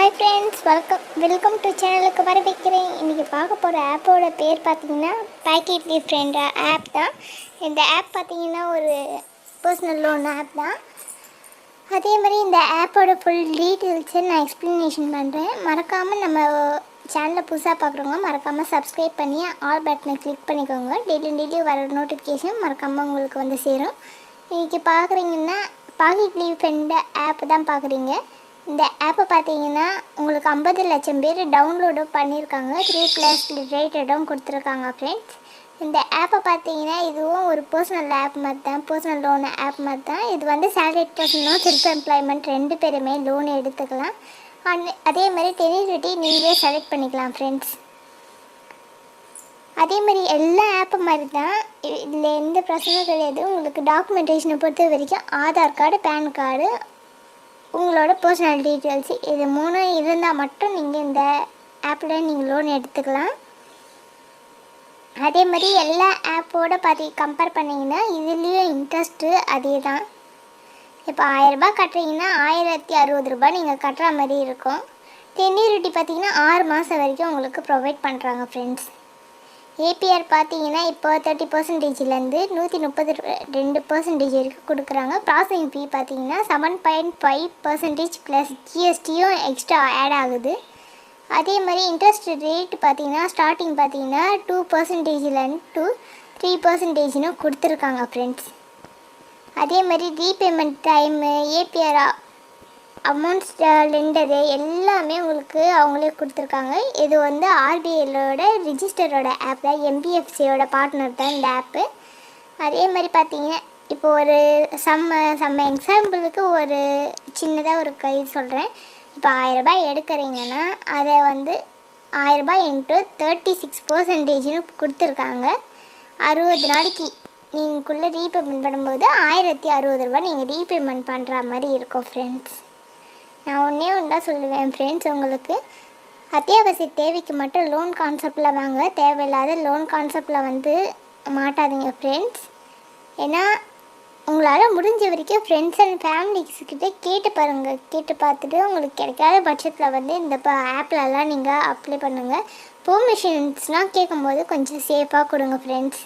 Hi friends, welcome to சேனலுக்கு வரவேற்கிறேன். இன்றைக்கி பார்க்க போகிற ஆப்போட பேர் பார்த்திங்கன்னா பேக்கெட் லீஃப் ஃப்ரெண்ட் ஆப் தான். இந்த ஆப் பார்த்திங்கன்னா ஒரு பர்சனல் லோன் ஆப் தான். அதே மாதிரி இந்த ஆப்போட ஃபுல் டீட்டெயில்ஸை நான் எக்ஸ்ப்ளனேஷன் பண்ணுறேன். மறக்காமல் நம்ம சேனலை புதுசாக பார்க்குறவங்க மறக்காமல் சப்ஸ்கிரைப் பண்ணி ஆல் பட்டனை கிளிக் பண்ணிக்கோங்க. டெய்லி வர நோட்டிஃபிகேஷன் மறக்காமல் உங்களுக்கு வந்து சேரும். இன்றைக்கி பார்க்குறீங்கன்னா பேக்கெட் லீஃப் ஃப்ரெண்ட் ஆப் தான் பார்க்குறீங்க. இந்த ஆப்பை பார்த்தீங்கன்னா உங்களுக்கு 50 லட்சம் பேர் டவுன்லோடும் பண்ணியிருக்காங்க. 3+ ரேட்டடும் கொடுத்துருக்காங்க ஃப்ரெண்ட்ஸ். இந்த ஆப்பை பார்த்தீங்கன்னா இதுவும் ஒரு பர்சனல் ஆப் மாதிரி தான், பர்சனல் லோன் ஆப் மாதிரி தான். இது வந்து சேலரிட் பர்சனும் செல்ஃப் எம்ப்ளாய்மெண்ட் 2 பேருமே லோன் எடுத்துக்கலாம். அதே மாதிரி டெனிரிட்டி நீங்களே செலக்ட் பண்ணிக்கலாம் ஃப்ரெண்ட்ஸ். அதே மாதிரி எல்லா ஆப்பு மாதிரி தான், இதில் எந்த பிரச்சனையும் கிடையாது. உங்களுக்கு டாக்குமெண்டேஷனை பொறுத்த வரைக்கும் ஆதார் கார்டு, பேன் கார்டு, உங்களோட பர்சனல் டீட்டெயில்ஸ் இது 3 இருந்தால் மட்டும் நீங்கள் இந்த ஆப்பில் நீங்கள் லோன் எடுத்துக்கலாம். அதே மாதிரி எல்லா ஆப்போட கம்பேர் பண்ணிங்கன்னா இதுலேயும் இன்ட்ரெஸ்ட்டு அதே தான். இப்போ 1000 ரூபாய் கட்டுறீங்கன்னா 1060 ரூபாய் நீங்கள் கட்டுற மாதிரி இருக்கும். டென்யூரிட்டி பார்த்திங்கன்னா 6 மாதம் வரைக்கும் உங்களுக்கு ப்ரொவைட் பண்ணுறாங்க ஃப்ரெண்ட்ஸ். ஏபிஆர் பார்த்தீங்கன்னா இப்போ 30%லேருந்து 132% வரைக்கும் கொடுக்குறாங்க. ப்ராசஸிங் ஃபீ பார்த்தீங்கன்னா 7.5% ப்ளஸ் ஜிஎஸ்டியும் எக்ஸ்ட்ரா ஆட் ஆகுது. அதே மாதிரி இன்ட்ரெஸ்ட் ரேட் பார்த்தீங்கன்னா ஸ்டார்டிங் பார்த்தீங்கன்னா 2%லேருந்து 3%ன்னு கொடுத்துருக்காங்க ஃப்ரெண்ட்ஸ். அதே மாதிரி ரீபேமெண்ட் டைமு, ஏபிஆர் அமௌண்ட்ஸ், லெண்டரு எல்லாமே உங்களுக்கு அவங்களே கொடுத்துருக்காங்க. இது வந்து ஆர்பிஐயோட ரிஜிஸ்டரோட ஆப் தான், எம்பிஎஃப்சியோட பார்ட்னர் தான் இந்த ஆப்பு. அதே மாதிரி பார்த்தீங்கன்னா இப்போ ஒரு செம்ம எக்ஸாம்பிளுக்கு ஒரு சின்னதாக ஒரு கை சொல்கிறேன். இப்போ 1000 ரூபாய் எடுக்கிறீங்கன்னா அதை வந்து 1000 ரூபாய் இன்ட்டு 36%ன்னு கொடுத்துருக்காங்க. 60 நாளைக்கு நீங்களுக்குள்ளே ரீபேமெண்ட் பண்ணும்போது 1060 ரூபாய் நீங்கள் ரீபேமெண்ட் பண்ணுற மாதிரி இருக்கும் ஃப்ரெண்ட்ஸ். நான் ஒன்றே தான் சொல்லுவேன் ஃப்ரெண்ட்ஸ், உங்களுக்கு அத்தியாவசிய தேவைக்கு மட்டும் லோன் கான்செப்டில் வாங்க, தேவையில்லாத லோன் கான்செப்டில் வந்து மாட்டாதீங்க ஃப்ரெண்ட்ஸ். ஏன்னா உங்களால் முடிஞ்ச வரைக்கும் ஃப்ரெண்ட்ஸ் அண்ட் ஃபேமிலிஸ்கிட்ட கேட்டு பாருங்கள். கேட்டு பார்த்துட்டு உங்களுக்கு கிடைக்காத பட்சத்தில் வந்து இந்த ஆப்லலாம் நீங்கள் அப்ளை பண்ணுங்கள். பெர்மிஷன்ஸ்லாம் கேட்கும்போது கொஞ்சம் சேஃபாக கொடுங்க ஃப்ரெண்ட்ஸ்.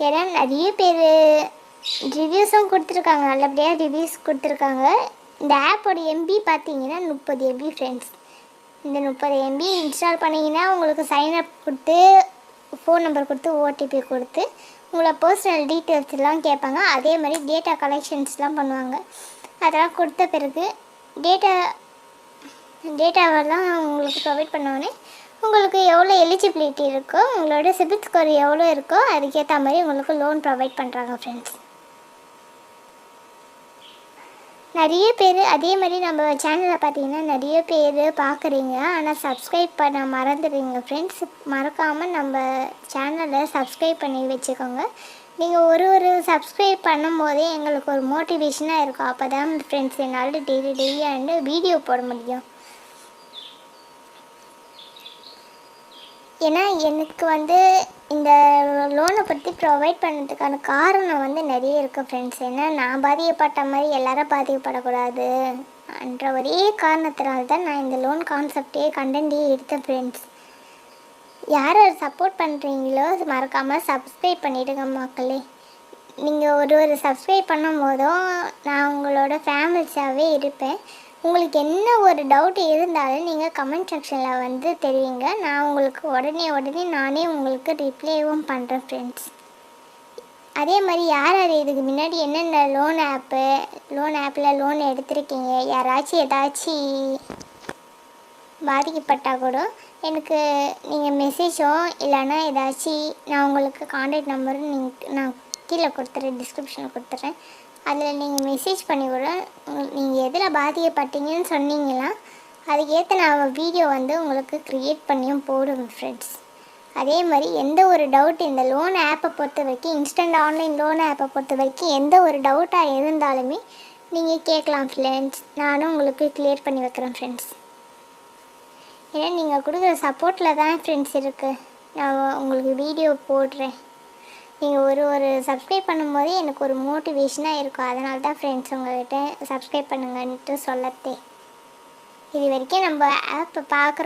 ஏன்னா நிறைய பேர் ரிவ்யூஸும் கொடுத்துருக்காங்க, நல்லபடியாக ரிவ்யூஸ் கொடுத்துருக்காங்க. இந்த ஆப்போட எம்பி பார்த்தீங்கன்னா 30 MB ஃப்ரெண்ட்ஸ். இந்த 30 MB இன்ஸ்டால் பண்ணிங்கன்னா உங்களுக்கு சைன்அப் கொடுத்து, ஃபோன் நம்பர் கொடுத்து, ஓடிபி கொடுத்து உங்களை பர்சனல் டீட்டெயில்ஸ்லாம் கேட்பாங்க. அதே மாதிரி டேட்டா கலெக்ஷன்ஸ்லாம் பண்ணுவாங்க. அதெல்லாம் கொடுத்த பிறகு டேட்டாவெல்லாம் உங்களுக்கு ப்ரொவைட் பண்ணோடனே உங்களுக்கு எவ்வளோ எலிஜிபிலிட்டி இருக்கோ, உங்களோட சிபில் ஸ்கோர் எவ்வளோ இருக்கோ அதுக்கேற்ற மாதிரி உங்களுக்கு லோன் ப்ரொவைட் பண்ணுறாங்க ஃப்ரெண்ட்ஸ். நிறைய பேர் அதே மாதிரி நம்ம சேனலில் பார்த்தீங்கன்னா நிறைய பேர் பார்க்குறீங்க, ஆனால் சப்ஸ்கிரைப் பண்ண மறந்துடுறீங்க ஃப்ரெண்ட்ஸ். மறக்காமல் நம்ம சேனலை சப்ஸ்கிரைப் பண்ணி வச்சுக்கோங்க. நீங்கள் ஒரு சப்ஸ்கிரைப் பண்ணும் போதே எங்களுக்கு ஒரு மோட்டிவேஷனாக இருக்கும். அப்போ தான் ஃப்ரெண்ட்ஸ் என்னால் டெய்லி வீடியோ போட முடியும். ஏன்னா எனக்கு வந்து இந்த லோனை பற்றி ப்ரொவைட் பண்ணுறதுக்கான காரணம் வந்து நிறைய இருக்குது ஃப்ரெண்ட்ஸ். ஏன்னா நான் பாதிக்கப்பட்ட மாதிரி எல்லாரும் பாதிக்கப்படக்கூடாது என்ற ஒரே காரணத்தினால தான் நான் இந்த லோன் கான்செப்டே கண்டென்ட்டே எடுத்தேன் ஃப்ரெண்ட்ஸ். யார் சப்போர்ட் பண்ணுறீங்களோ மறக்காமல் சப்ஸ்கிரைப் பண்ணிவிடுங்க மக்களே. நீங்கள் ஒரு சப்ஸ்கிரைப் பண்ணும் போதும் நான் உங்களோட ஃபேமிலிஸாகவே இருப்பேன். உங்களுக்கு என்ன ஒரு டவுட் இருந்தாலும் நீங்கள் கமெண்ட் செக்ஷனில் வந்து தெரிவிங்க. நான் உங்களுக்கு உடனே நானே உங்களுக்கு ரிப்ளைவும் பண்ணுறேன் ஃப்ரெண்ட்ஸ். அதே மாதிரி யார் இதுக்கு முன்னாடி என்னென்ன லோன் ஆப்பில் லோன் எடுத்திருக்கீங்க, யாராச்சும் ஏதாச்சும் பாதிக்கப்பட்டால் கூட எனக்கு நீங்கள் மெசேஜோ இல்லைன்னா ஏதாச்சும் நான் உங்களுக்கு கான்டாக்ட் நம்பரும் நான் கீழே கொடுத்துட்றேன், டிஸ்கிரிப்ஷனில் கொடுத்துட்றேன். அதில் நீங்கள் மெசேஜ் பண்ணி கூட நீங்கள் எதில் பாதிக்கப்பட்டீங்கன்னு சொன்னீங்கன்னா அதுக்கேற்ற நான் வீடியோ வந்து உங்களுக்கு க்ரியேட் பண்ணியும் போடுவேன் ஃப்ரெண்ட்ஸ். அதே மாதிரி எந்த ஒரு டவுட் இந்த லோன் ஆப்பை பொறுத்த வரைக்கும், இன்ஸ்டன்ட் ஆன்லைன் லோன் ஆப்பை பொறுத்த வரைக்கும் எந்த ஒரு டவுட்டாக இருந்தாலுமே நீங்கள் கேட்கலாம் ஃப்ரெண்ட்ஸ். நானும் உங்களுக்கு கிளியர் பண்ணி வைக்கிறேன் ஃப்ரெண்ட்ஸ். ஏன்னா நீங்கள் கொடுக்குற சப்போர்ட்டில் தான் ஃப்ரெண்ட்ஸ் இருக்குது நான் உங்களுக்கு வீடியோ போடுறேன். நீங்கள் ஒரு சப்ஸ்கிரைப் பண்ணும்போது எனக்கு ஒரு மோட்டிவேஷனாக இருக்கும். அதனால தான் ஃப்ரெண்ட்ஸ் உங்கள்கிட்ட சப்ஸ்கிரைப் பண்ணுங்கன்ட்டு சொல்லத்தே. இது வரைக்கும் நம்ம ஆப்பை பார்க்குற